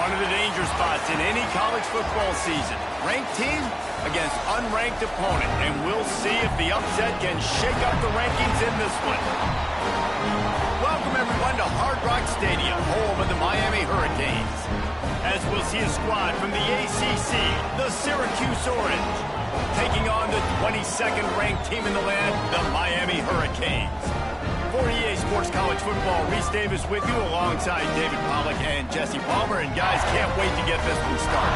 One of the danger spots in any college football season. Ranked team against unranked opponent. And we'll see if the upset can shake up the rankings in this one. Welcome, everyone, to Hard Rock Stadium, home of the Miami Hurricanes. As we'll see a squad from the ACC, the Syracuse Orange, taking on the 22nd ranked team in the land, the Miami Hurricanes. For EA Sports College Football, Reese Davis with you alongside David Pollack and Jesse Palmer. And guys, can't wait to get this one started.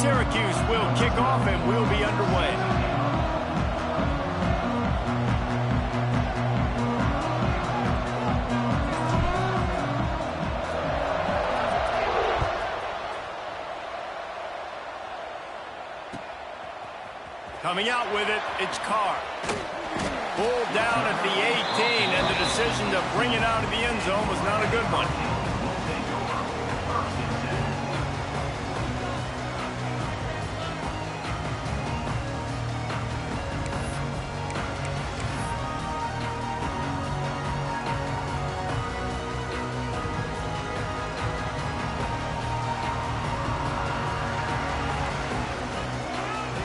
Syracuse will kick off and we'll be underway. Coming out with it, it's Carr. Pulled down at the 18, and the decision to bring it out of the end zone was not a good one.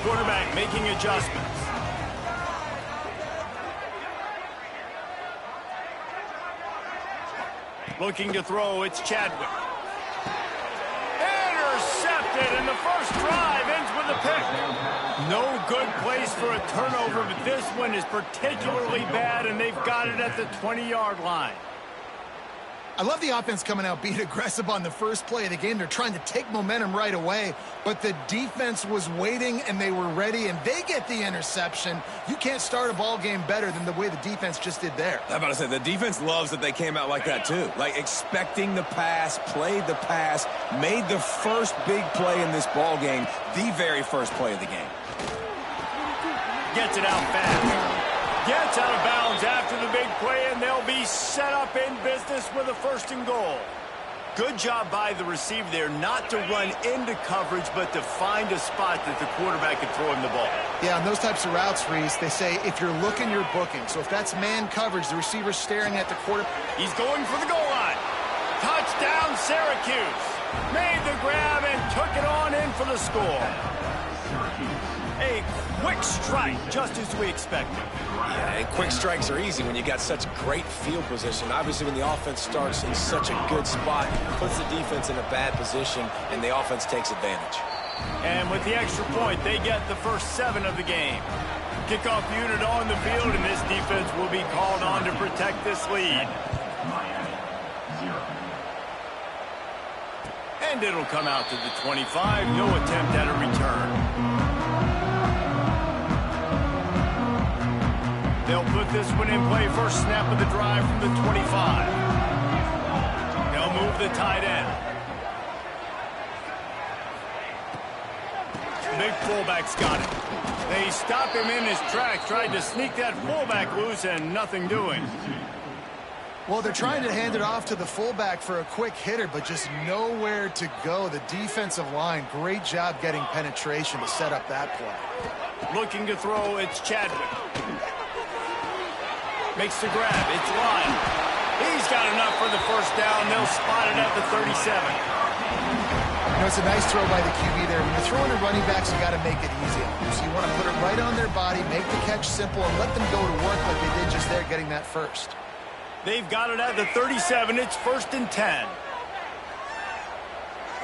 Quarterback making adjustments. Looking to throw, it's Chadwick. Intercepted, and the first drive ends with a pick. No good place for a turnover, but this one is particularly bad, and they've got it at the 20-yard line. I love the offense coming out being aggressive on the first play of the game. They're trying to take momentum right away, but the defense was waiting and they were ready, and they get the interception. You can't start a ball game better than the way the defense just did there. I'm about to say, the defense loves that they came out like that too. Like expecting the pass, played the pass, made the first big play in this ball game, the very first play of the game. Gets it out fast. Gets out of bounds after the big play, and they'll be set up in business with a 1st and goal. Good job by the receiver there not to run into coverage, but to find a spot that the quarterback can throw him the ball. Yeah, on those types of routes, Reese, they say if you're looking, you're booking. So if that's man coverage, the receiver's staring at the quarterback. He's going for the goal line. Touchdown, Syracuse. Made the grab and took it on in for the score. A quick strike, just as we expected. Yeah, and quick strikes are easy when you got such great field position. Obviously, when the offense starts in such a good spot, puts the defense in a bad position, and the offense takes advantage. And with the extra point, they get the first 7 of the game. Kickoff unit on the field, and this defense will be called on to protect this lead. And it'll come out to the 25. No attempt at a return. They'll put this one in play. First snap of the drive from the 25. They'll move the tight end. Big fullback's got it. They stop him in his tracks, tried to sneak that fullback loose, and nothing doing. Well, they're trying to hand it off to the fullback for a quick hitter, but just nowhere to go. The defensive line, great job getting penetration to set up that play. Looking to throw, it's Chadwick. Makes the grab. It's Lyle. He's got enough for the first down. They'll spot it at the 37. You know, it's a nice throw by the QB there. When you're throwing to running backs, you got to make it easy on them. So you want to put it right on their body, make the catch simple, and let them go to work like they did just there, getting that first. They've got it at the 37. It's 1st and 10.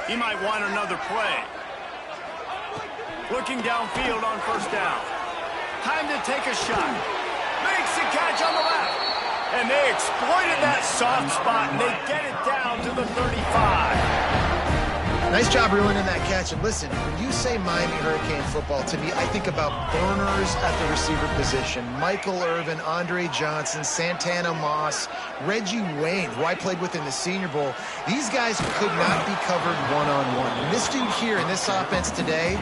He might want another play. Looking downfield on first down. Time to take a shot. Makes the catch on the left. And they exploited that soft spot, and they get it down to the 35. Nice job reeling in that catch. And listen, when you say Miami Hurricane football, to me, I think about burners at the receiver position. Michael Irvin, Andre Johnson, Santana Moss, Reggie Wayne, who I played with in the Senior Bowl. These guys could not be covered one-on-one. And this dude here in this offense today,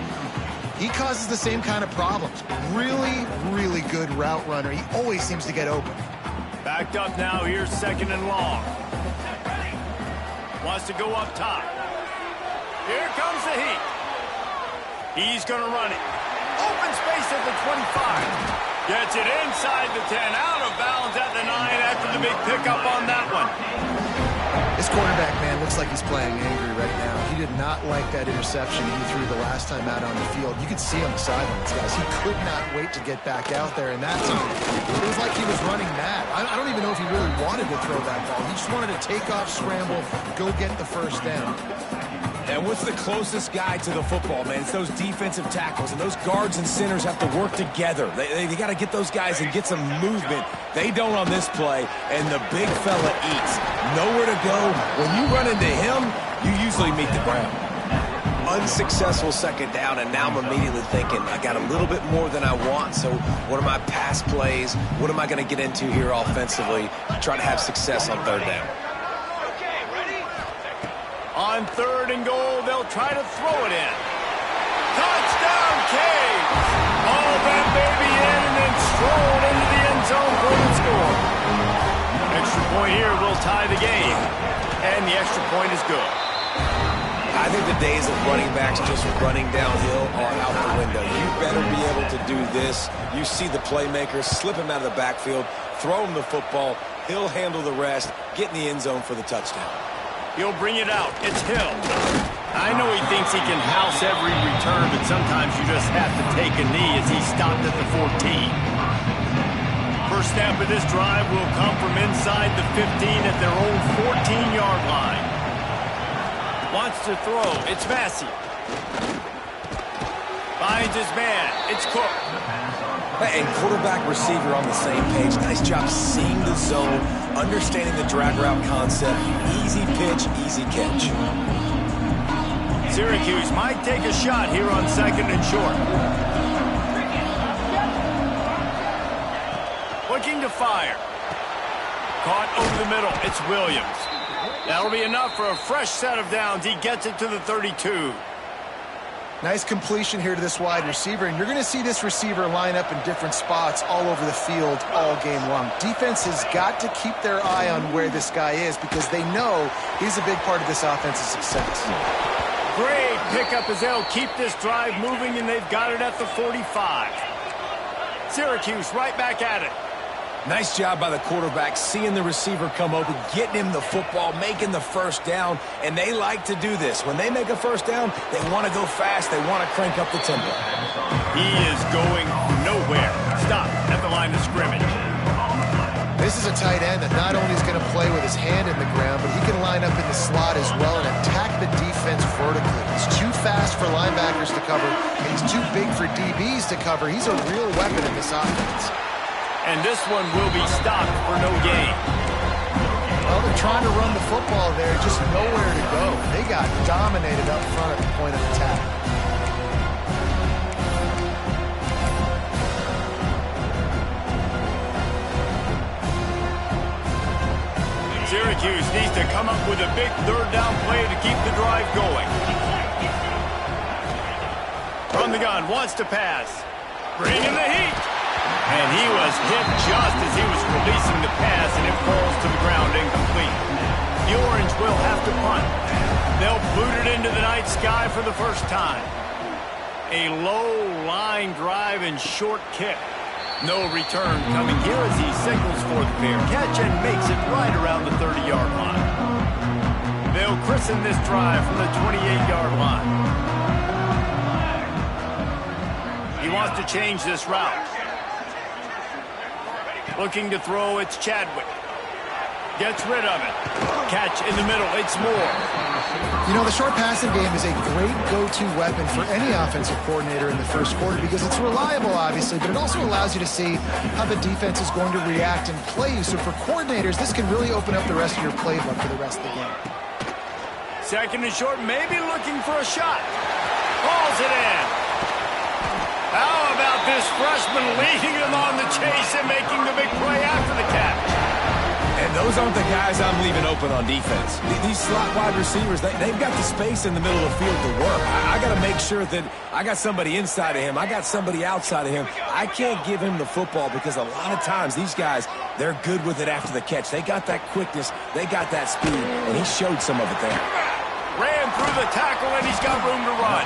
he causes the same kind of problems. Really, really good route runner. He always seems to get open. Backed up now. Here's 2nd and long. Wants to go up top. Here comes the heat. He's going to run it. Open space at the 25. Gets it inside the 10, out of bounds at the 9 after the big pickup on that one. This quarterback, man, looks like he's playing angry right now. He did not like that interception he threw the last time out on the field. You could see on the sidelines, guys. He could not wait to get back out there, and that time, it was like he was running mad. I don't even know if he really wanted to throw that ball. He just wanted to take off, scramble, go get the first down. And what's the closest guy to the football, man? It's those defensive tackles, and those guards and centers have to work together. They got to get those guys and get some movement. They don't on this play, and the big fella eats. Nowhere to go. When you run into him, you usually meet the ground. Unsuccessful second down, and now I'm immediately thinking, I got a little bit more than I want, so what are my pass plays? What am I going to get into here offensively to try to have success on third down? On 3rd and goal, they'll try to throw it in. Touchdown, Caves! All that baby in and then strolled into the end zone for the score. Extra point here will tie the game, and the extra point is good. I think the days of running backs just running downhill are out the window. You better be able to do this. You see the playmaker, slip him out of the backfield, throw him the football, he'll handle the rest, get in the end zone for the touchdown. He'll bring it out. It's Hill. I know he thinks he can house every return, but sometimes you just have to take a knee as he stopped at the 14. First snap of this drive will come from inside the 15 at their own 14-yard line. Wants to throw. It's Massey. Finds his man. It's Cook. And quarterback receiver on the same page. Nice job seeing the zone, understanding the drag route concept. Easy pitch, easy catch. Syracuse might take a shot here on 2nd and short. Looking to fire. Caught over the middle. It's Williams. That'll be enough for a fresh set of downs. He gets it to the 32. Nice completion here to this wide receiver, and you're going to see this receiver line up in different spots all over the field all game long. Defense has got to keep their eye on where this guy is because they know he's a big part of this offense's success. Great pickup as they'll keep this drive moving, and they've got it at the 45. Syracuse right back at it. Nice job by the quarterback, seeing the receiver come open, getting him the football, making the first down, and they like to do this. When they make a first down, they want to go fast, they want to crank up the tempo. He is going nowhere. Stop at the line of scrimmage. This is a tight end that not only is going to play with his hand in the ground, but he can line up in the slot as well and attack the defense vertically. He's too fast for linebackers to cover, and he's too big for DBs to cover. He's a real weapon in this offense. And this one will be stopped for no gain. Well, they're trying to run the football there, just nowhere to go. They got dominated up front at the point of attack. Syracuse needs to come up with a big 3rd down play to keep the drive going. From the gun, wants to pass. Bringing the heat. And he was hit just as he was releasing the pass, and it falls to the ground incomplete. The Orange will have to punt. They'll boot it into the night sky for the first time. A low line drive and short kick. No return coming here as he signals for the fair catch and makes it right around the 30-yard line. They'll christen this drive from the 28-yard line. He wants to change this route. Looking to throw, it's Chadwick. Gets rid of it. Catch in the middle, it's Moore. You know, the short passing game is a great go-to weapon for any offensive coordinator in the first quarter because it's reliable, obviously, but it also allows you to see how the defense is going to react and play you. So for coordinators, this can really open up the rest of your playbook for the rest of the game. 2nd and short, maybe looking for a shot. Hauls it in. How about this freshman leading him on the chase and making the big play after the catch? And those aren't the guys I'm leaving open on defense. These slot wide receivers, they've got the space in the middle of the field to work. I got to make sure that I got somebody inside of him. I got somebody outside of him. I can't give him the football because a lot of times these guys, they're good with it after the catch. They got that quickness. They got that speed, and he showed some of it there. Ran through the tackle, and he's got room to run.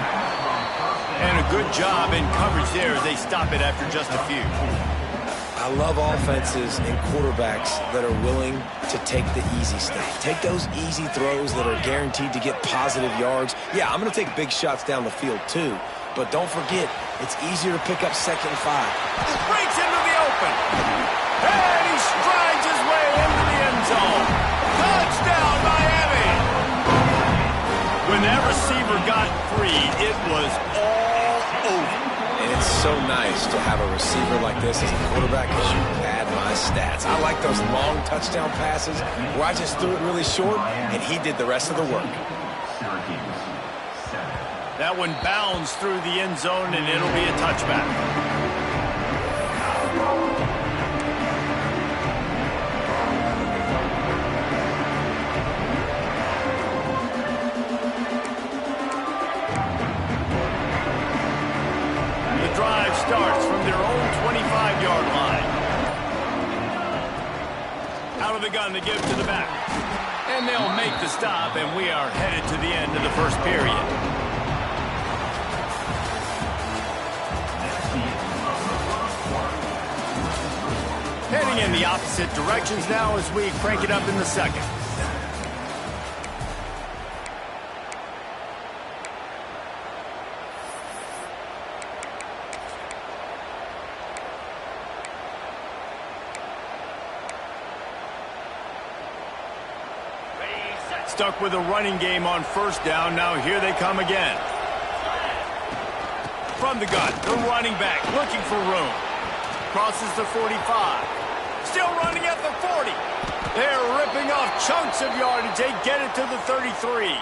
And a good job in coverage there as they stop it after just a few. I love offenses and quarterbacks that are willing to take the easy stuff. Take those easy throws that are guaranteed to get positive yards. Yeah, I'm going to take big shots down the field too, but don't forget, it's easier to pick up 2nd and 5. Breaks into the open. And he strides his way into the end zone. Touchdown, Miami! When that receiver got free, it was all over. And it's so nice to have a receiver like this as a quarterback because you pad my stats. I like those long touchdown passes where I just threw it really short and he did the rest of the work. That one bounds through the end zone and it'll be a touchback. Starts from their own 25-yard line. Out of the gun to give to the back. And they'll make the stop, and we are headed to the end of the first period. Heading in the opposite directions now as we crank it up in the second. Stuck with a running game on first down. Now here they come again. From the gun, the running back looking for room. Crosses the 45. Still running at the 40. They're ripping off chunks of yardage. They get it to the 33.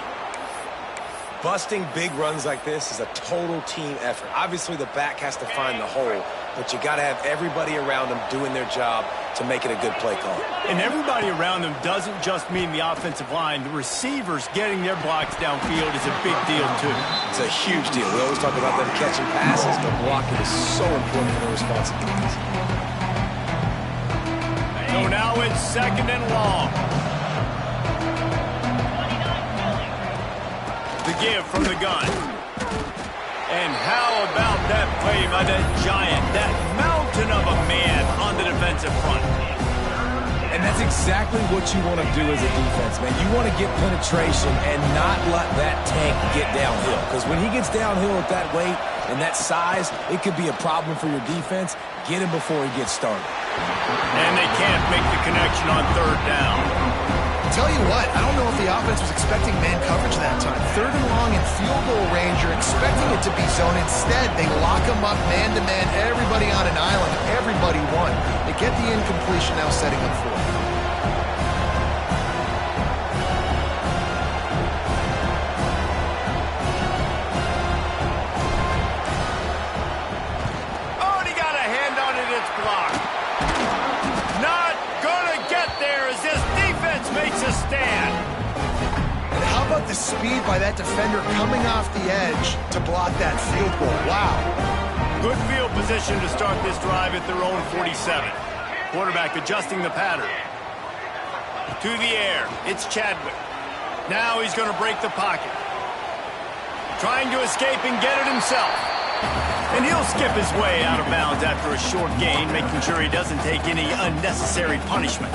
Busting big runs like this is a total team effort. Obviously, the back has to find the hole, but you got to have everybody around them doing their job to make it a good play call. And everybody around them doesn't just mean the offensive line. The receivers getting their blocks downfield is a big deal, too. It's a huge deal. We always talk about them catching passes, but blocking is so important for their responsibilities. So now it's 2nd and long. The give from the gun. And how about that play by that giant, that mountain of a man on the defensive front? And that's exactly what you want to do as a defense, man. You want to get penetration and not let that tank get downhill. Because when he gets downhill at that weight and that size, it could be a problem for your defense. Get him before he gets started. And they can't make the connection on 3rd down. Tell you what, I don't know if the offense was expecting man coverage that time. 3rd and long in field goal range, you're expecting it to be zone. Instead, they lock them up man-to-man, everybody on an island, everybody won. They get the incompletion now setting up for it. Oh, and he got a hand on it, it's blocked. Not gonna get there as this defense makes a stand. And how about the speed by that defender coming off the edge to block that field goal? Wow. Good field position to start this drive at their own 47. Quarterback adjusting the pattern. To the air, it's Chadwick. Now he's going to break the pocket. Trying to escape and get it himself. And he'll skip his way out of bounds after a short gain, making sure he doesn't take any unnecessary punishment.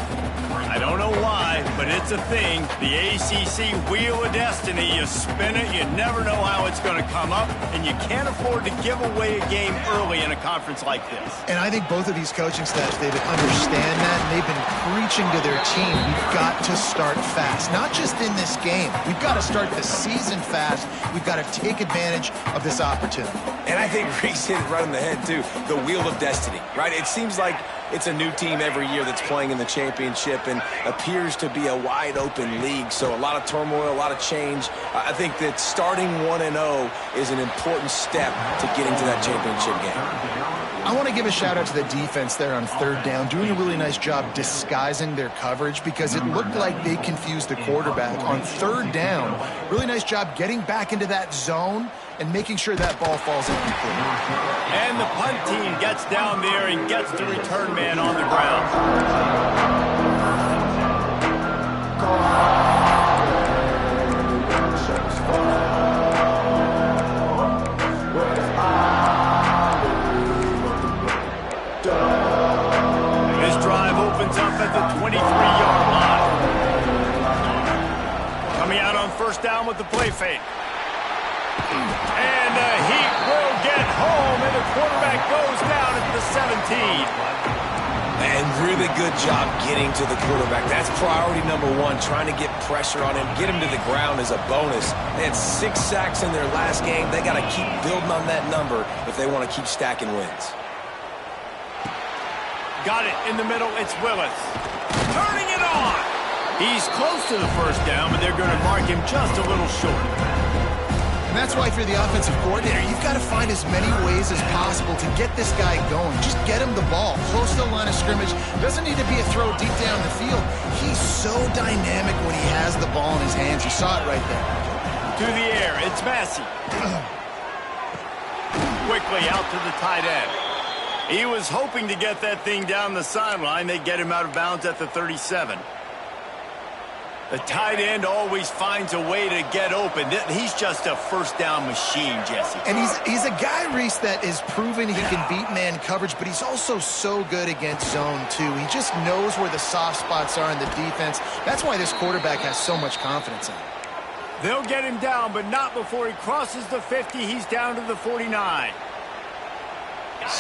I don't know why, but it's a thing. The ACC Wheel of Destiny, you spin it, you never know how it's going to come up, and you can't afford to give away a game early in a conference like this. And I think both of these coaching staffs, David, understand that, and they've been preaching to their team, we've got to start fast. Not just in this game. We've got to start the season fast. We've got to take advantage of this opportunity. And I think Reese hit it right on the head, too. The Wheel of Destiny, right? It seems like it's a new team every year that's playing in the championship and appears to be a wide-open league. So a lot of turmoil, a lot of change. I think that starting 1-0 is an important step to getting to that championship game. I want to give a shout-out to the defense there on 3rd down, doing a really nice job disguising their coverage because it looked like they confused the quarterback. On 3rd down, really nice job getting back into that zone and making sure that ball falls incomplete. And the punt team gets down there and gets the return man on the ground. with the play fake. And the Heat will get home, and the quarterback goes down at the 17. And really good job getting to the quarterback. That's priority number one, trying to get pressure on him, get him to the ground as a bonus. They had 6 sacks in their last game. They got to keep building on that number if they want to keep stacking wins. Got it in the middle. It's Willis. Turning it on. He's close to the first down, but they're going to mark him just a little short. And that's why if you're the offensive coordinator, you've got to find as many ways as possible to get this guy going. Just get him the ball close to the line of scrimmage. Doesn't need to be a throw deep down the field. He's so dynamic when he has the ball in his hands. You saw it right there. To the air, it's Massey. Quickly out to the tight end. He was hoping to get that thing down the sideline. They get him out of bounds at the 37. The tight end always finds a way to get open. He's just a first down machine, Jesse. And he's a guy, Reese, that is proven he can beat man coverage, but he's also so good against zone, too. He just knows where the soft spots are in the defense. That's why this quarterback has so much confidence in him. They'll get him down, but not before he crosses the 50. He's down to the 49.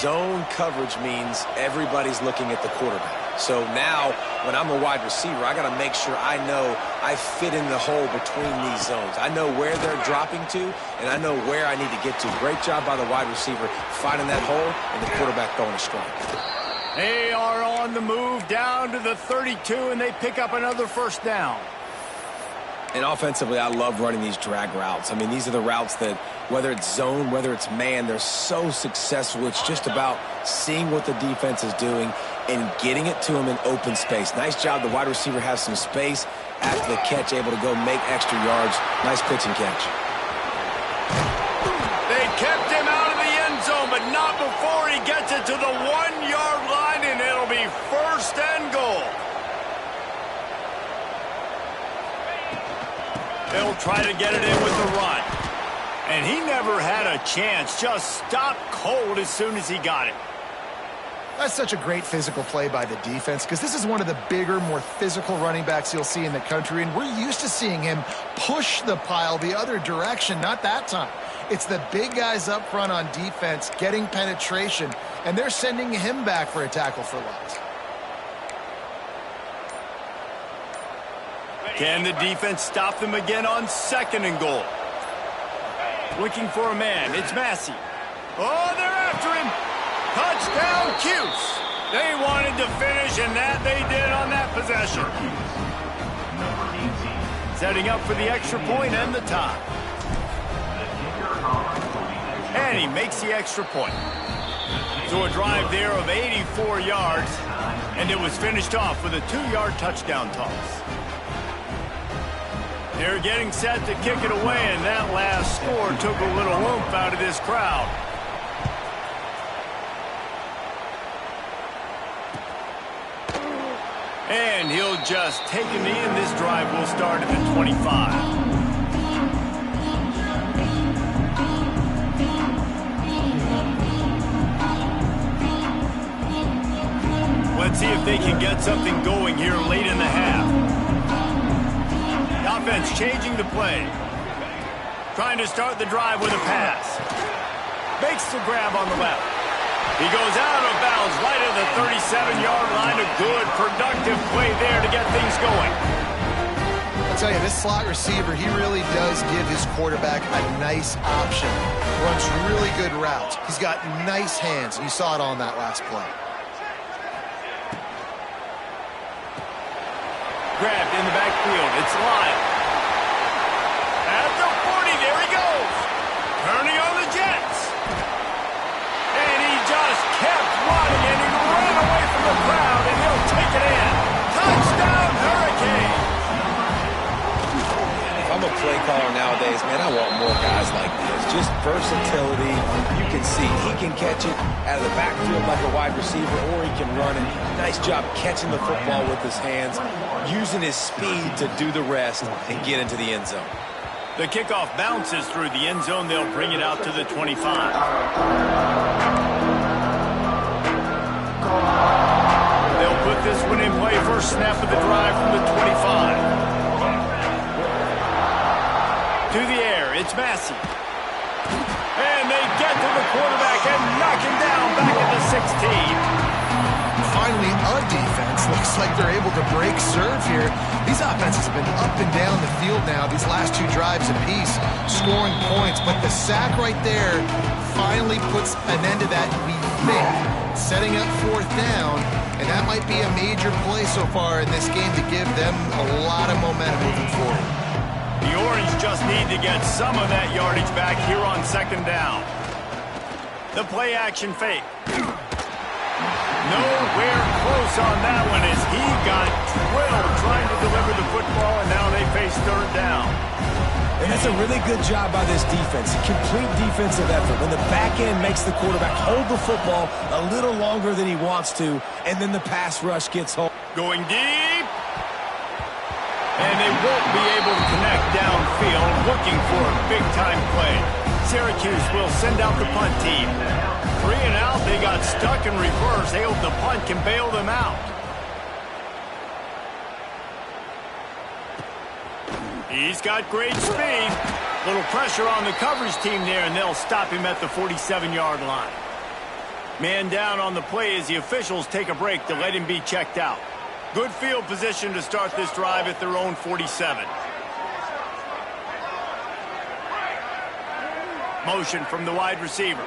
Zone coverage means everybody's looking at the quarterback. So now, when I'm a wide receiver, I got to make sure I know I fit in the hole between these zones. I know where they're dropping to, and I know where I need to get to. Great job by the wide receiver finding that hole, and the quarterback throwing a strike. They are on the move down to the 32, and they pick up another first down. And offensively, I love running these drag routes. I mean, these are the routes that, whether it's zone, whether it's man, they're so successful. It's just about seeing what the defense is doing and getting it to him in open space. Nice job. The wide receiver has some space after the catch, able to go make extra yards. Nice pitch and catch. They kept him out of the end zone, but not before he gets it to the 1-yard line, and it'll be first and goal. They'll try to get it in with the run. And he never had a chance. Just stopped cold as soon as he got it. That's such a great physical play by the defense because this is one of the bigger, more physical running backs you'll see in the country, and we're used to seeing him push the pile the other direction. Not that time. It's the big guys up front on defense getting penetration, and they're sending him back for a tackle for loss. Can the defense stop them again on second and goal? Looking for a man. It's Massey. Oh, they're after him. Touchdown, Cuse. They wanted to finish, and that they did on that possession. Setting up for the extra point and the tie. And he makes the extra point. So a drive there of 84 yards, and it was finished off with a 2-yard touchdown toss. They're getting set to kick it away, and that last score took a little oomph out of this crowd. And he'll just take a knee, and this drive will start at the 25. Let's see if they can get something going here late in the half. Offense changing the play. Trying to start the drive with a pass. Makes the grab on the left. He goes out of bounds right at the 37-yard line. A good, productive play there to get things going. I'll tell you, this slot receiver, he really does give his quarterback a nice option. Runs really good routes. He's got nice hands. You saw it on that last play. Grabbed in the backfield. It's Lyle. At the 40, there he goes. Turning on the Jets. And he just kept running, and he ran away from the crowd, and he'll take it in. Touchdown, Hurricane. If I'm a play caller nowadays, man, I want more guys like this. Just versatility. You can see he can catch it out of the backfield like a wide receiver, or he can run it. Nice job catching the football with his hands, using his speed to do the rest and get into the end zone. The kickoff bounces through the end zone. They'll bring it out to the 25. They'll put this one in play. First snap of the drive from the 25. To It's Massey. And they get to the quarterback and knock him down back at the 16. Finally, a defense. Looks like they're able to break serve here. These offenses have been up and down the field now, these last 2 drives apiece, scoring points. But the sack right there finally puts an end to that, we think, setting up 4th down. And that might be a major play so far in this game to give them a lot of momentum moving forward. The Orange just need to get some of that yardage back here on 2nd down. The play action fake. Nowhere close on that one as he got drilled trying to deliver the football, and now they face 3rd down. And that's a really good job by this defense. A complete defensive effort. When the back end makes the quarterback hold the football a little longer than he wants to, and then the pass rush gets home. Going deep. And they won't be able to connect downfield, looking for a big-time play. Syracuse will send out the punt team. 3 and out, they got stuck in reverse. They hope the punt can bail them out. He's got great speed. Little pressure on the coverage team there, and they'll stop him at the 47-yard line. Man down on the play as the officials take a break to let him be checked out. Good field position to start this drive at their own 47. Motion from the wide receiver.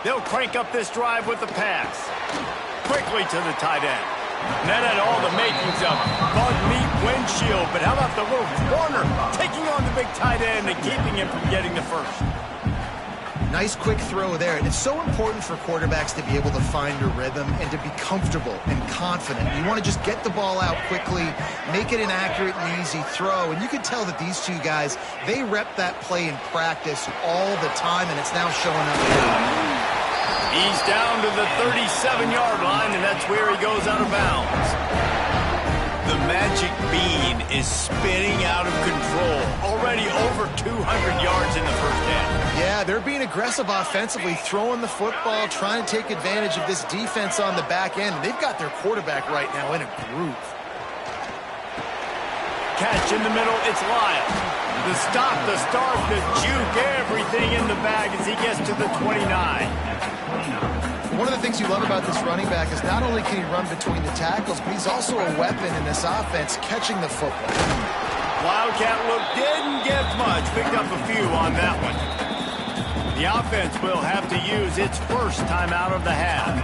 They'll crank up this drive with the pass. Quickly to the tight end. That had all the makings of bug meat windshield, but how about the little corner taking on the big tight end and keeping him from getting the first? Nice quick throw there. And it's so important for quarterbacks to be able to find a rhythm and to be comfortable and confident. You want to just get the ball out quickly, make it an accurate and easy throw. And you can tell that these 2 guys, they rep that play in practice all the time, and it's now showing up here. He's down to the 37-yard line, and that's where he goes out of bounds. The magic bean is spinning out of control. Already over 200 yards in the first half. Yeah, they're being aggressive offensively, throwing the football, trying to take advantage of this defense on the back end. They've got their quarterback right now in a groove. Catch in the middle, it's Lyle. The stop, the start, the juke, everything in the bag as he gets to the 29. One of the things you love about this running back is not only can he run between the tackles, but he's also a weapon in this offense, catching the football. Wildcat look didn't get much, picked up a few on that one. The offense will have to use its first timeout of the half.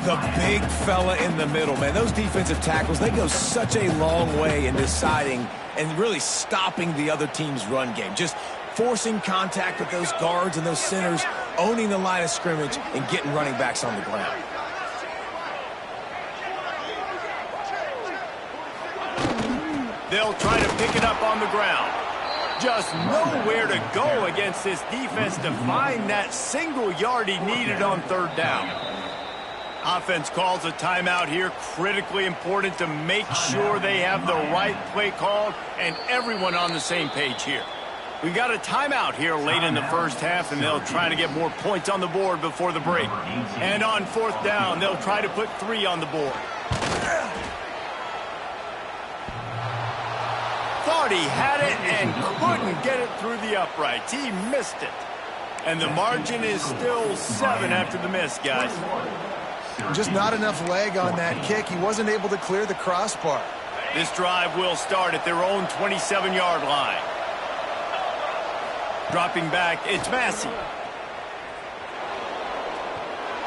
The big fella in the middle, man. Those defensive tackles, they go such a long way in deciding and really stopping the other team's run game. Just forcing contact with those guards and those centers, owning the line of scrimmage, and getting running backs on the ground. They'll try to pick it up on the ground. Just nowhere to go against this defense to find that single yard he needed on 3rd down. Offense calls a timeout here, critically important to make sure they have the right play called and everyone on the same page here. We've got a timeout here late in the first half, and they'll try to get more points on the board before the break. And on 4th down, they'll try to put 3 on the board. Thought he had it and couldn't get it through the uprights. He missed it. And the margin is still 7 after the miss, guys. Just not enough leg on that kick. He wasn't able to clear the crossbar. This drive will start at their own 27-yard line. Dropping back, it's Massey.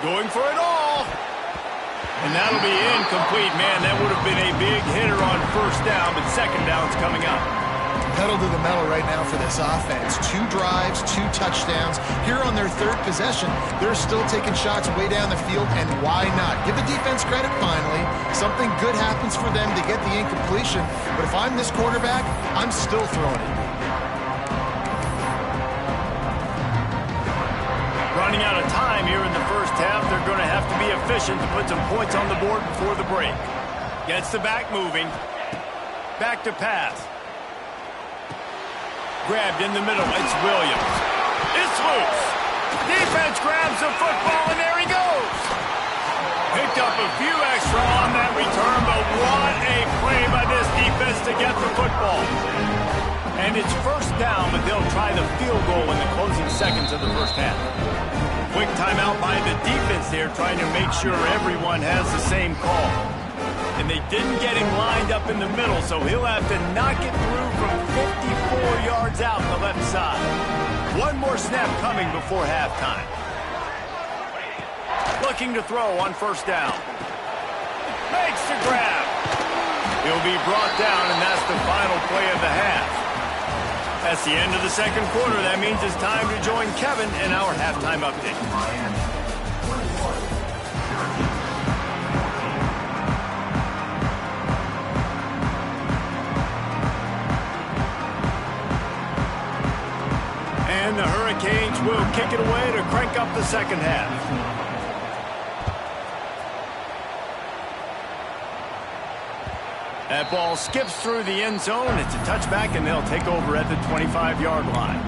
Going for it all. And that'll be incomplete, man. That would have been a big hitter on 1st down, but 2nd down's coming up. Pedal to the metal right now for this offense. 2 drives, 2 touchdowns. Here on their 3rd possession, they're still taking shots way down the field, and why not? Give the defense credit finally. Something good happens for them to get the incompletion, but if I'm this quarterback, I'm still throwing it. Running out of time here in the first half. They're going to have to be efficient to put some points on the board before the break. Gets the back moving. Back to pass. Grabbed in the middle. It's Williams. It's loose. Defense grabs the football, and there he goes. Picked up a few extra on that return, but what a play by this defense to get the football. And it's first down, but they'll try the field goal in the closing seconds of the first half. Quick timeout by the defense there, trying to make sure everyone has the same call. And they didn't get him lined up in the middle, so he'll have to knock it through from 54 yards out the left side. One more snap coming before halftime. Looking to throw on first down. Makes the grab. He'll be brought down, and that's the final play of the half. That's the end of the second quarter. That means it's time to join Kevin in our halftime update. And the Hurricanes will kick it away to crank up the second half. That ball skips through the end zone. It's a touchback, and they'll take over at the 25-yard line.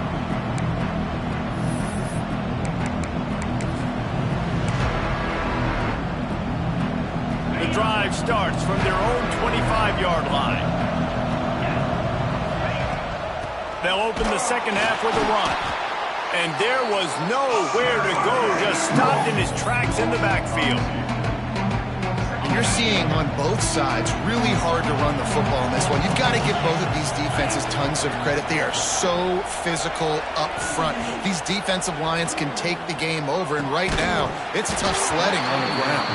The drive starts from their own 25-yard line. They'll open the second half with a run. And there was nowhere to go, just stopped in his tracks in the backfield. You're seeing on both sides really hard to run the football in this one. You've got to give both of these defenses tons of credit. They are so physical up front. These defensive lines can take the game over, and right now, it's tough sledding on the ground.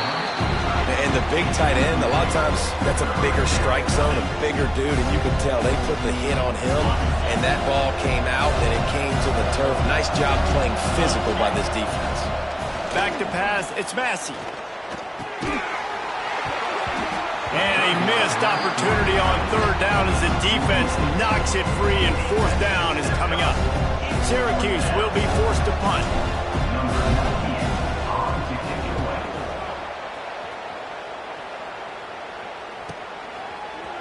And the big tight end, a lot of times that's a bigger strike zone, a bigger dude, and you can tell they put the hit on him, and that ball came out, and it came to the turf. Nice job playing physical by this defense. Back to pass, it's Massey. And a missed opportunity on third down as the defense knocks it free, and fourth down is coming up. Syracuse will be forced to punt.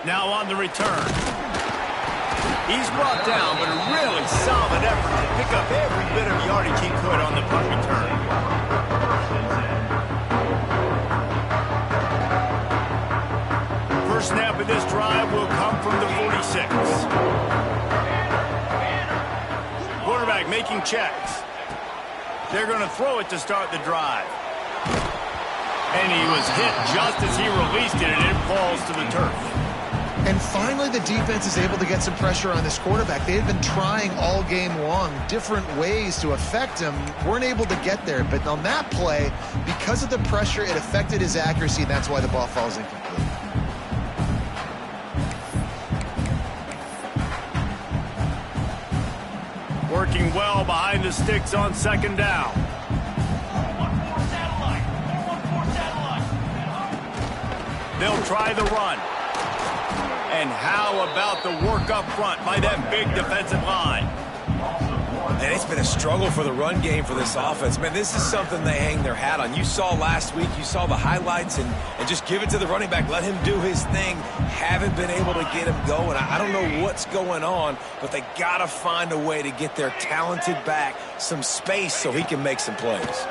Now on the return. He's brought down, but a really solid effort to pick up every bit of yardage he could on the punt return. First snap of this drive will come from the 46. Quarterback making checks. They're going to throw it to start the drive. And he was hit just as he released it, and it falls to the turf. And finally, the defense is able to get some pressure on this quarterback. They had been trying all game long different ways to affect him. Weren't able to get there. But on that play, because of the pressure, it affected his accuracy, and that's why the ball falls incomplete. Working well behind the sticks on second down. They'll try the run. And how about the work up front by that big defensive line? And it's been a struggle for the run game for this offense. Man, this is something they hang their hat on. You saw last week, you saw the highlights, and just give it to the running back. Let him do his thing. Haven't been able to get him going. I don't know what's going on, but they got to find a way to get their talented back some space so he can make some plays.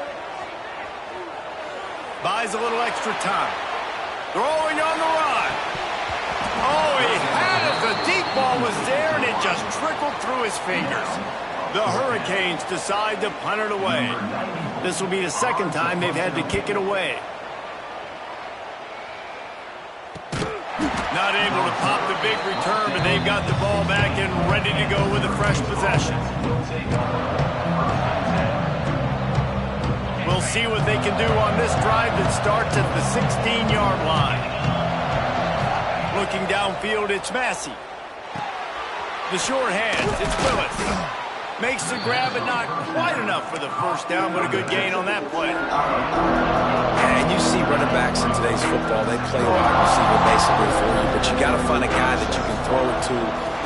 Buys a little extra time. Throwing on the run. Oh, he had it. The deep ball was there, and it just trickled through his fingers. The Hurricanes decide to punt it away. This will be the second time they've had to kick it away. Not able to pop the big return, but they've got the ball back and ready to go with a fresh possession. We'll see what they can do on this drive that starts at the 16-yard line. Looking downfield, it's Massey. The short hands, it's Willis. Makes the grab, but not quite enough for the first down, but a good gain on that play. And you see running backs in today's football, they play a wide receiver basically for you, but you got to find a guy that you can throw it to,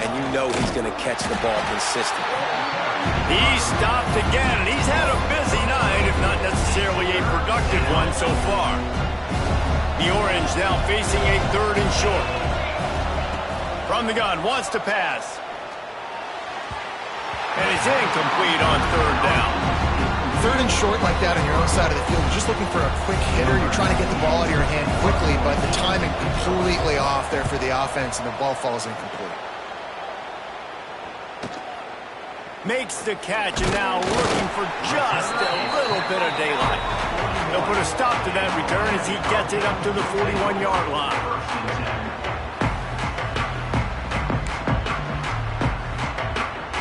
and you know he's going to catch the ball consistently. He's stopped again, and he's had a busy night, if not necessarily a productive one so far. The Orange now facing a third and short. From the gun, wants to pass. And it's incomplete on third down. Third and short like that on your own side of the field, you're just looking for a quick hitter. You're trying to get the ball out of your hand quickly, but the timing completely off there for the offense, and the ball falls incomplete. Makes the catch and now looking for just a little bit of daylight. They'll put a stop to that return as he gets it up to the 41-yard line.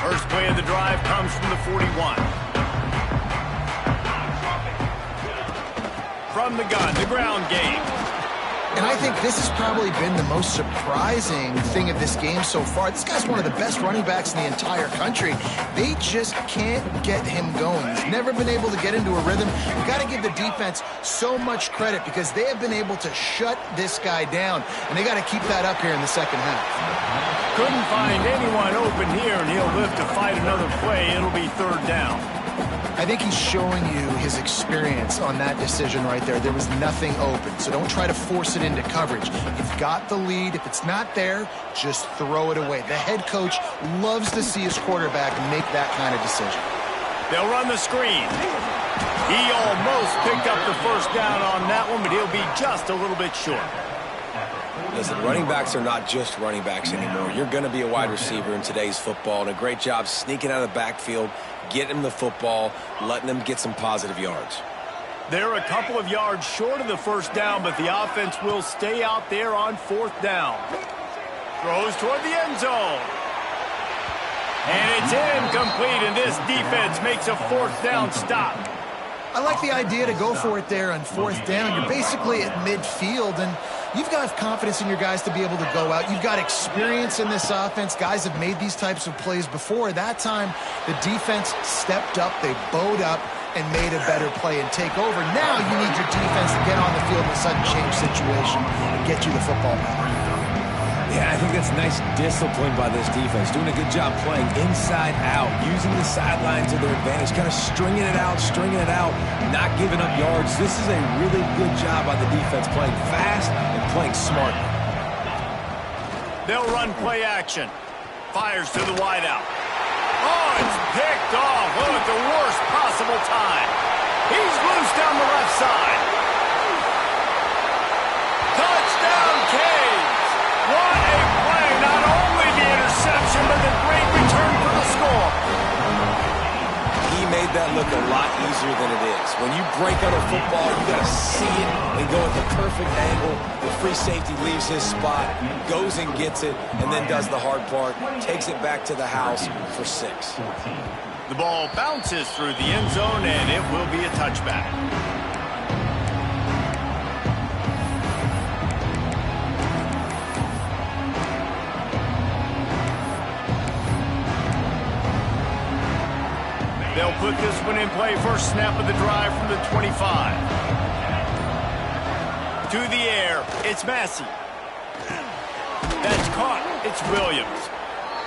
First play of the drive comes from the 41. From the gun, the ground game. And I think this has probably been the most surprising thing of this game so far. This guy's one of the best running backs in the entire country. They just can't get him going. He's never been able to get into a rhythm. You've got to give the defense so much credit because they have been able to shut this guy down, and they got to keep that up here in the second half. Couldn't find anyone open here, and he'll live to fight another play. It'll be third down. I think he's showing you his experience on that decision right there. There was nothing open, so don't try to force it into coverage. You've got the lead. If it's not there, just throw it away. The head coach loves to see his quarterback make that kind of decision. They'll run the screen. He almost picked up the first down on that one, but he'll be just a little bit short. Listen, running backs are not just running backs anymore. You're going to be a wide receiver in today's football, and a great job sneaking out of the backfield, getting him the football, letting him get some positive yards. They're a couple of yards short of the first down, but the offense will stay out there on fourth down. Throws toward the end zone. And it's incomplete, and this defense makes a fourth down stop. I like the idea to go for it there on fourth down. You're basically at midfield, and you've got confidence in your guys to be able to go out. You've got experience in this offense. Guys have made these types of plays before. That time, the defense stepped up. They bowed up and made a better play and take over. Now you need your defense to get on the field in a sudden change situation and get you the football back. Yeah, I think that's nice discipline by this defense. Doing a good job playing inside out, using the sideline to their advantage, kind of stringing it out, not giving up yards. This is a really good job by the defense, playing fast and playing smart. They'll run play action. Fires to the wideout. Oh, it's picked off. Oh, at the worst possible time. He's loose down the left side. Touchdown, Canes! What a play! Not only the interception, but the great return for the score. He made that look a lot easier than it is. When you break out a football, you got to see it and go at the perfect angle. The free safety leaves his spot, goes and gets it, and then does the hard part, takes it back to the house for 6. The ball bounces through the end zone, and it will be a touchback. They'll put this one in play. First snap of the drive from the 25. To the air, it's Massey. That's caught. It's Williams.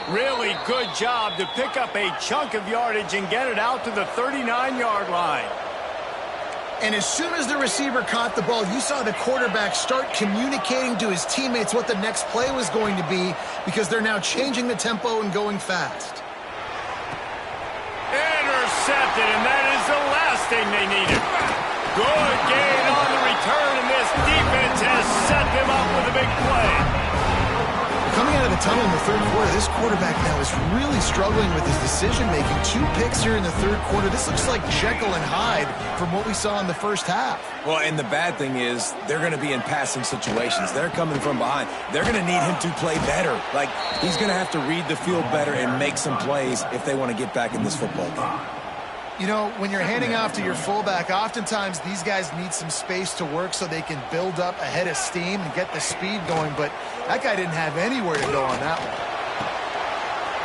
Really good job to pick up a chunk of yardage and get it out to the 39-yard line. And as soon as the receiver caught the ball, you saw the quarterback start communicating to his teammates what the next play was going to be because they're now changing the tempo and going fast. Intercepted, and that is the last thing they needed. Good gain on the return, and this defense has set them up with a big play. Coming out of the tunnel in the third quarter, this quarterback now is really struggling with his decision-making. 2 picks here in the third quarter. This looks like Jekyll and Hyde from what we saw in the first half. Well, and the bad thing is they're going to be in passing situations. They're coming from behind. They're going to need him to play better. Like, he's going to have to read the field better and make some plays if they want to get back in this football game. You know, when you're handing off to your fullback, oftentimes these guys need some space to work so they can build up a head of steam and get the speed going, but that guy didn't have anywhere to go on that one.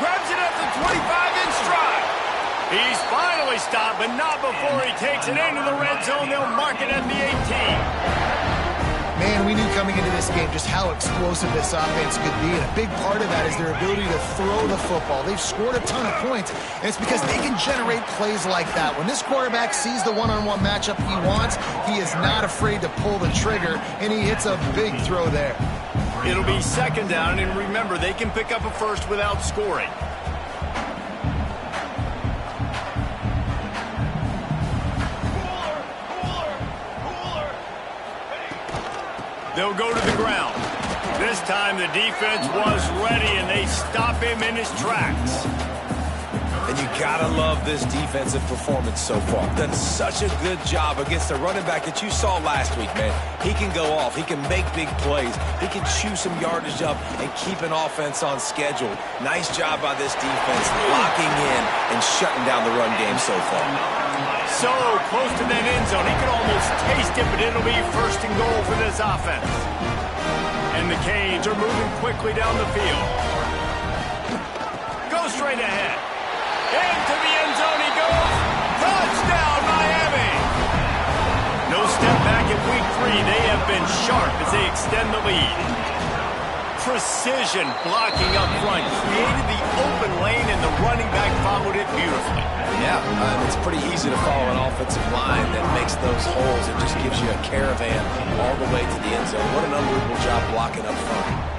Grabs it at the 25-inch stride. He's finally stopped, but not before he takes it into the red zone. They'll mark it at the 18. Man, we knew coming into this game just how explosive this offense could be, and a big part of that is their ability to throw the football. They've scored a ton of points, and it's because they can generate plays like that. When this quarterback sees the one-on-one matchup he wants, he is not afraid to pull the trigger, and he hits a big throw there. It'll be second down, and remember, they can pick up a first without scoring. They'll go to the ground. This time the defense was ready, and they stop him in his tracks. And you gotta love this defensive performance so far. Done such a good job against the running back that you saw last week, man. He can go off. He can make big plays. He can chew some yardage up and keep an offense on schedule. Nice job by this defense locking in and shutting down the run game so far. So close to that end zone. He could almost taste it, but it'll be first and goal for this offense. And the Canes are moving quickly down the field. Go straight ahead. Into the end zone he goes. Touchdown, Miami. No step back in week 3. They have been sharp as they extend the lead. Precision blocking up front. Created the open lane, and the running back followed it beautifully. Yeah, it's pretty easy to follow an offensive line that makes those holes and just gives you a caravan all the way to the end zone. What an unbelievable job blocking up front.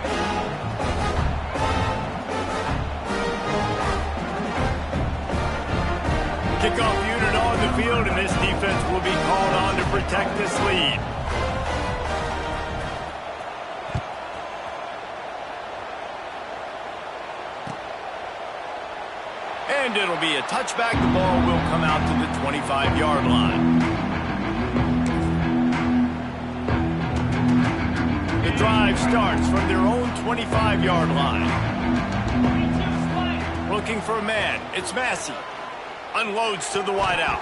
Kickoff unit on the field, and this defense will be called on to protect this lead. And it'll be a touchback. The ball will come out to the 25-yard line. The drive starts from their own 25-yard line. Looking for a man. It's Massey. Unloads to the wideout.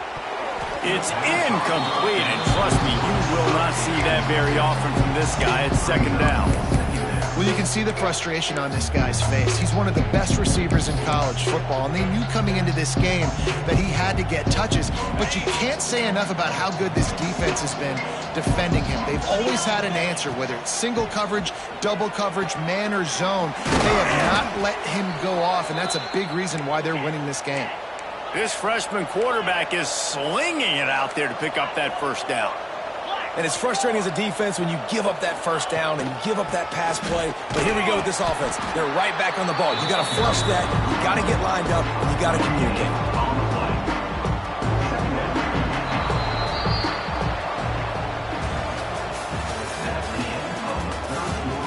It's incomplete, and trust me, you will not see that very often from this guy. It's second down. Well, you can see the frustration on this guy's face. He's one of the best receivers in college football, and they knew coming into this game that he had to get touches, but you can't say enough about how good this defense has been defending him. They've always had an answer, whether it's single coverage, double coverage, man or zone. They have not let him go off, and that's a big reason why they're winning this game. This freshman quarterback is slinging it out there to pick up that first down. And it's frustrating as a defense when you give up that first down and you give up that pass play. But here we go with this offense. They're right back on the ball. You got to flush that. You got to get lined up, and you got to communicate.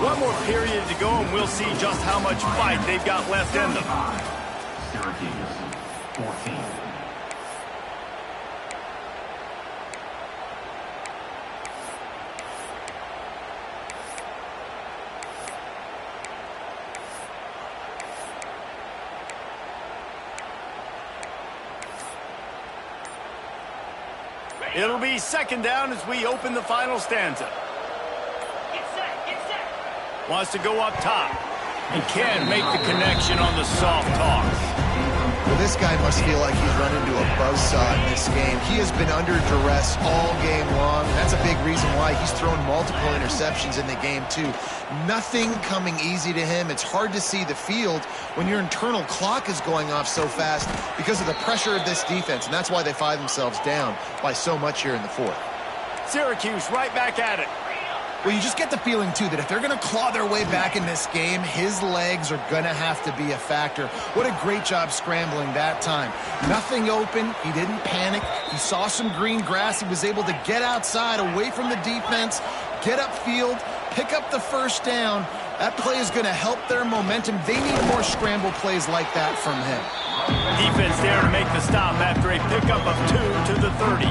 One more period to go, and we'll see just how much fight they've got left in them. Syracuse, 14. It'll be second down as we open the final stanza. Wants to go up top. And can make the connection on the soft toss. Well, this guy must feel like he's run into a buzzsaw in this game. He has been under duress all game long. That's a big reason why he's thrown multiple interceptions in the game, too. Nothing coming easy to him. It's hard to see the field when your internal clock is going off so fast because of the pressure of this defense, and that's why they find themselves down by so much here in the fourth. Syracuse right back at it. Well, you just get the feeling, too, that if they're going to claw their way back in this game, his legs are going to have to be a factor. What a great job scrambling that time. Nothing open. He didn't panic. He saw some green grass. He was able to get outside, away from the defense, get upfield, pick up the first down. That play is going to help their momentum. They need more scramble plays like that from him. Defense there to make the stop after a pickup of 2 to the 30.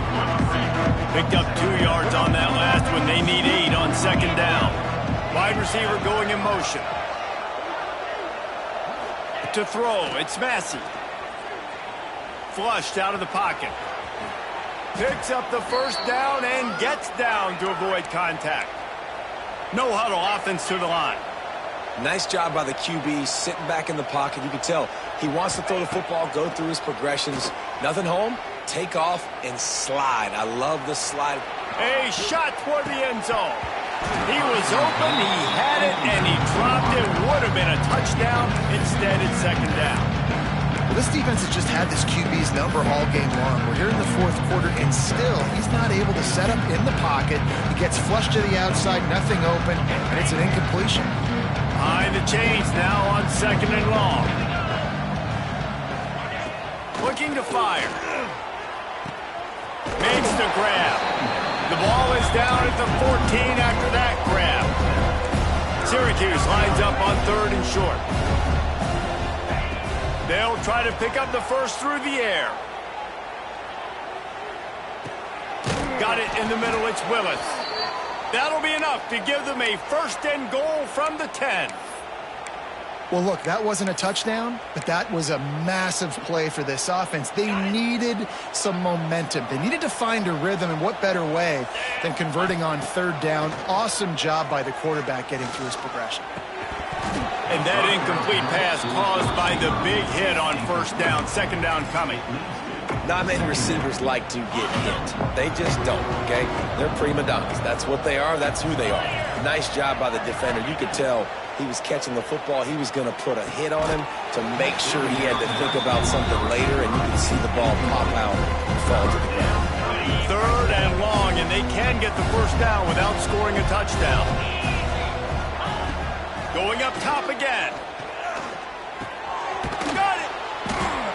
Picked up 2 yards on that last one. They need 8 on second down. Wide receiver going in motion. To throw, it's Massey. Flushed out of the pocket. Picks up the first down and gets down to avoid contact. No huddle offense to the line. Nice job by the QB sitting back in the pocket. You can tell he wants to throw the football, go through his progressions. Nothing home, take off, and slide. I love the slide. A shot toward the end zone. He was open, he had it, and he dropped it. Would have been a touchdown. Instead, it's second down. Well, this defense has just had this QB's number all game long. We're here in the fourth quarter, and still he's not able to set up in the pocket. He gets flushed to the outside, nothing open, and it's an incompletion. Behind the chains now on second and long. Looking to fire. Makes the grab. The ball is down at the 14 after that grab. Syracuse lines up on third and short. They'll try to pick up the first through the air. Got it in the middle. It's Willis. That'll be enough to give them a first and goal from the 10. Well, look, that wasn't a touchdown, but that was a massive play for this offense. They needed some momentum. They needed to find a rhythm, and what better way than converting on third down. Awesome job by the quarterback getting through his progression. And that incomplete pass caused by the big hit on first down, second down coming. Not many receivers like to get hit. They just don't, okay? They're prima donnas. That's what they are. That's who they are. Nice job by the defender. You could tell he was catching the football. He was going to put a hit on him to make sure he had to think about something later, and you could see the ball pop out and fall to the ground. Third and long, and they can get the first down without scoring a touchdown. Going up top again. Got it!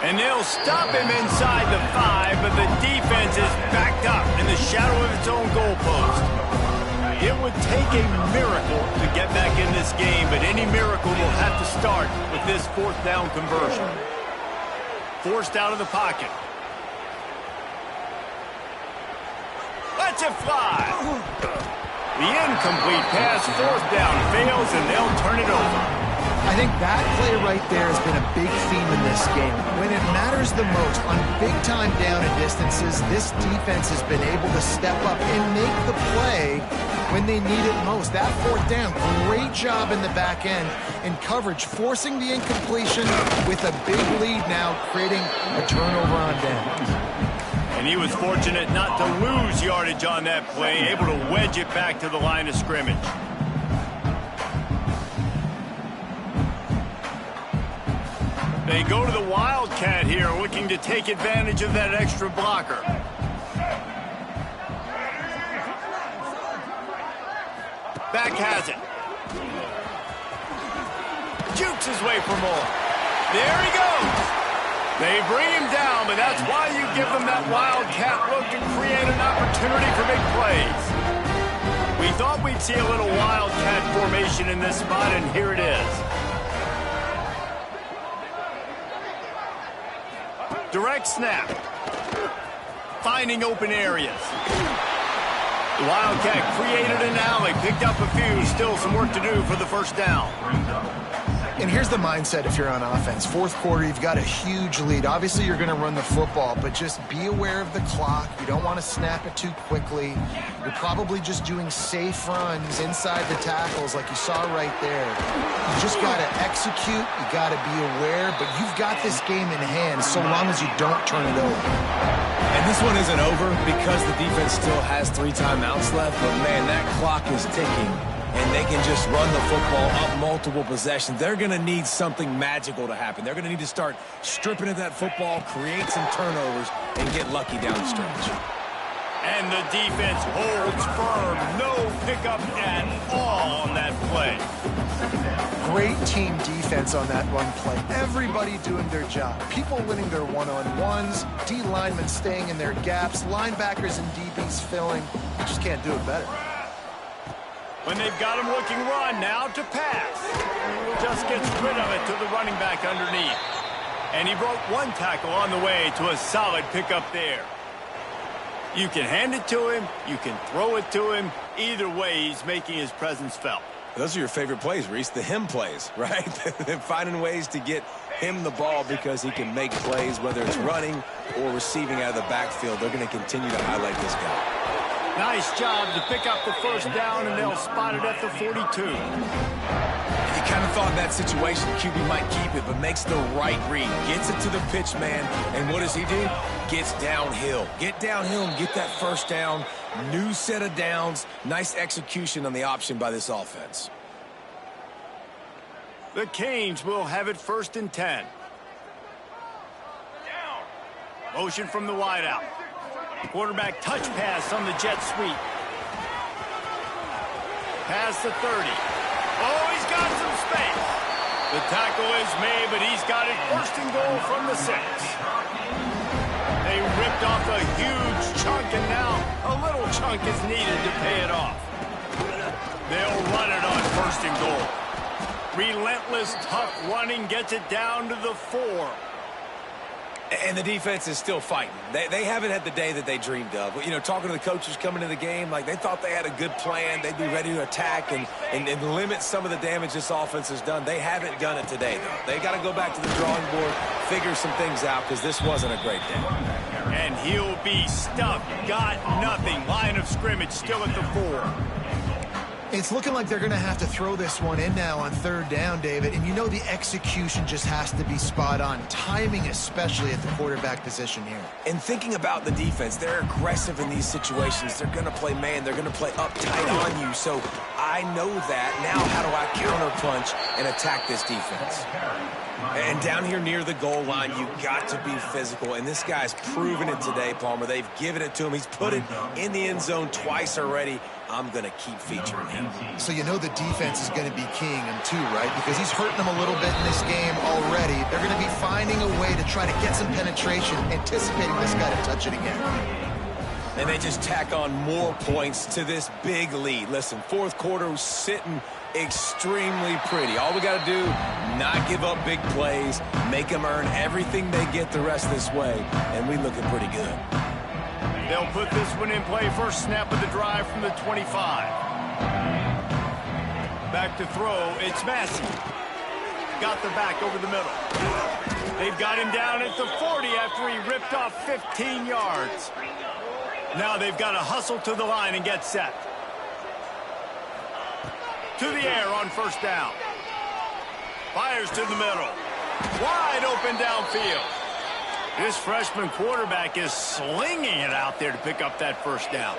And they'll stop him inside the 5, but the defense is backed up in the shadow of its own goalpost. It would take a miracle to get back in this game, but any miracle will have to start with this fourth down conversion. Forced out of the pocket. Lets it fly. The incomplete pass, fourth down, fails, and they'll turn it over. I think that play right there has been a big theme in this game. When it matters the most, on big-time down and distances, this defense has been able to step up and make the play when they need it most. That fourth down, great job in the back end in coverage, forcing the incompletion with a big lead now, creating a turnover on downs. And he was fortunate not to lose yardage on that play, able to wedge it back to the line of scrimmage. They go to the Wildcat here, looking to take advantage of that extra blocker. Back has it. Jukes his way for more. There he goes. They bring him down, but that's why you give them that Wildcat look to create an opportunity for big plays. We thought we'd see a little Wildcat formation in this spot, and here it is. Direct snap. Finding open areas. The Wildcat created an alley, picked up a few, still some work to do for the first down. And here's the mindset if you're on offense. Fourth quarter, you've got a huge lead. Obviously, you're going to run the football, but just be aware of the clock. You don't want to snap it too quickly. You're probably just doing safe runs inside the tackles like you saw right there. You just got to execute. You got to be aware, but you've got this game in hand so long as you don't turn it over. And this one isn't over because the defense still has 3 timeouts left, but man, that clock is ticking. And they can just run the football up multiple possessions. They're going to need something magical to happen. They're going to need to start stripping at that football, create some turnovers, and get lucky down the stretch. And the defense holds firm. No pickup at all on that play. Great team defense on that run play. Everybody doing their job. People winning their one-on-ones, D linemen staying in their gaps, linebackers and DBs filling. You just can't do it better. When they've got him looking run, now to pass. Just gets rid of it to the running back underneath. And he broke one tackle on the way to a solid pickup there. You can hand it to him, you can throw it to him. Either way, he's making his presence felt. Those are your favorite plays, Reese, the him plays, right? Finding ways to get him the ball because he can make plays, whether it's running or receiving out of the backfield. They're going to continue to highlight this guy. Nice job to pick up the first down, and they'll spot it at the 42. You kind of thought in that situation QB might keep it, but makes the right read. Gets it to the pitch man, and what does he do? Gets downhill. Get downhill and get that first down. New set of downs. Nice execution on the option by this offense. The Canes will have it 1st and 10. Motion from the wideout. Quarterback touch pass on the jet sweep. Past the 30. Oh, he's got some space. The tackle is made, but he's got it 1st and goal from the 6. They ripped off a huge chunk, and now a little chunk is needed to pay it off. They'll run it on 1st and goal. Relentless, tough running gets it down to the 4. And the defense is still fighting. They haven't had the day that they dreamed of. You know, talking to the coaches coming into the game, like they thought they had a good plan. They'd be ready to attack and limit some of the damage this offense has done. They haven't done it today, though. They got to go back to the drawing board, figure some things out, because this wasn't a great day. And he'll be stuffed. Got nothing. Line of scrimmage still at the 4. It's looking like they're going to have to throw this one in now on 3rd down, David. And you know the execution just has to be spot on. Timing, especially at the quarterback position here. And thinking about the defense, they're aggressive in these situations. They're going to play man. They're going to play up tight on you. So I know that. Now how do I counterpunch and attack this defense? And down here near the goal line, you got to be physical. And this guy's proven it today, Palmer. They've given it to him. He's put it in the end zone twice already. I'm going to keep featuring him. So you know the defense is going to be keying him too, right? Because he's hurting them a little bit in this game already. They're going to be finding a way to try to get some penetration, anticipating this guy to touch it again. And they just tack on more points to this big lead. Listen, 4th quarter was sitting extremely pretty. All we got to do, not give up big plays, make them earn everything they get the rest this way, and we looking pretty good. They'll put this one in play. First snap of the drive from the 25. Back to throw. It's Massey. Got the back over the middle. They've got him down at the 40 after he ripped off 15 yards. Now they've got to hustle to the line and get set. To the air on 1st down. Fires to the middle. Wide open downfield. This freshman quarterback is slinging it out there to pick up that 1st down.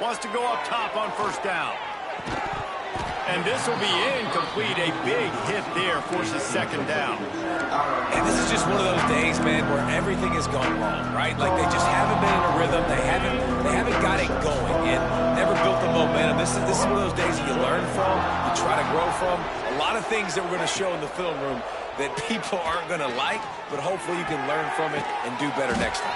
Wants to go up top on 1st down. And this will be incomplete. A big hit there forces 2nd down. And this is just one of those days, man, where everything has gone wrong, right? Like they just haven't been in a rhythm. They haven't got it going and never built the momentum. This is one of those days that you learn from, you try to grow from. A lot of things that we're going to show in the film room that people aren't going to like, but hopefully you can learn from it and do better next time.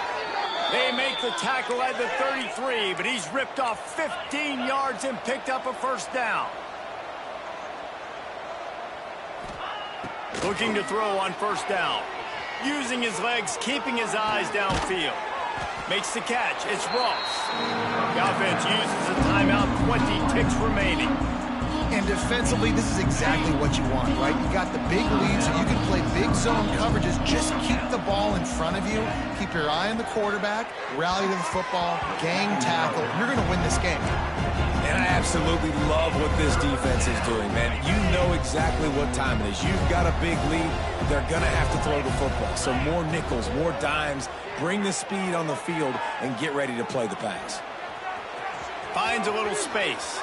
They make the tackle at the 33, but he's ripped off 15 yards and picked up a 1st down. Looking to throw on 1st down. Using his legs, keeping his eyes downfield. Makes the catch. It's Ross. The offense uses a timeout. 20 ticks remaining. And defensively, this is exactly what you want, right? You got the big lead, so you can play big zone coverages. Just keep the ball in front of you. Keep your eye on the quarterback. Rally to the football. Gang tackle. You're going to win this game. And I absolutely love what this defense is doing, man. You know exactly what time it is. You've got a big lead. They're going to have to throw the football. So more nickels, more dimes. Bring the speed on the field and get ready to play the pass. Finds a little space.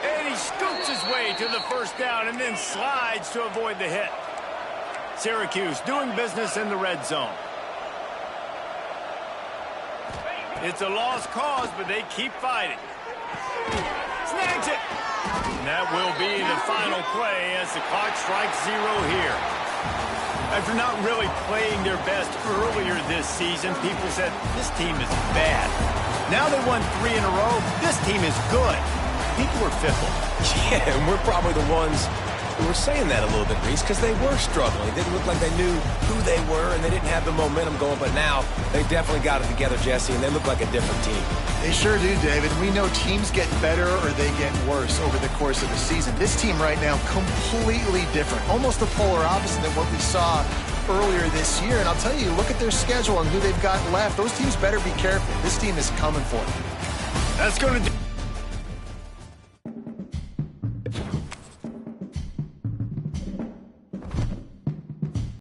And he scoops his way to the 1st down and then slides to avoid the hit. Syracuse doing business in the red zone. It's a lost cause, but they keep fighting. Snags it. And that will be the final play as the clock strikes 0 here. After not really playing their best earlier this season, people said, this team is bad. Now they won 3 in a row. This team is good. People are fickle. Yeah, and we're probably the ones who were saying that a little bit, Reese, because they were struggling. It didn't look like they knew who they were, and they didn't have the momentum going. But now they definitely got it together, Jesse, and they look like a different team. They sure do, David. We know teams get better or they get worse over the course of the season. This team right now, completely different. Almost the polar opposite than what we saw earlier this year. And I'll tell you, look at their schedule and who they've got left. Those teams better be careful. This team is coming for them. That's going to do